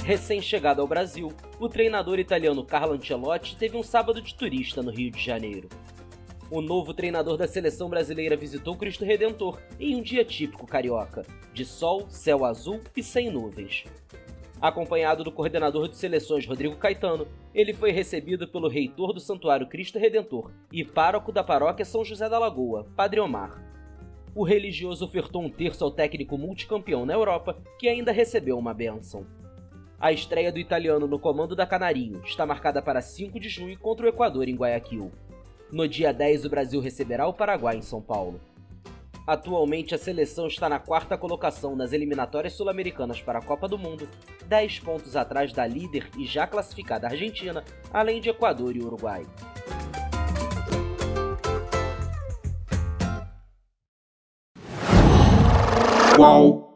Recém-chegado ao Brasil, o treinador italiano Carlo Ancelotti teve um sábado de turista no Rio de Janeiro. O novo treinador da seleção brasileira visitou Cristo Redentor em um dia típico carioca, de sol, céu azul e sem nuvens. Acompanhado do coordenador de seleções Rodrigo Caetano, ele foi recebido pelo reitor do Santuário Cristo Redentor e pároco da paróquia São José da Lagoa, Padre Omar. O religioso ofertou um terço ao técnico multicampeão na Europa, que ainda recebeu uma bênção. A estreia do italiano no comando da Canarinho está marcada para 5 de junho contra o Equador em Guayaquil. No dia 10, o Brasil receberá o Paraguai em São Paulo. Atualmente, a seleção está na 4ª colocação nas eliminatórias sul-americanas para a Copa do Mundo, 10 pontos atrás da líder e já classificada Argentina, além de Equador e Uruguai. Qual?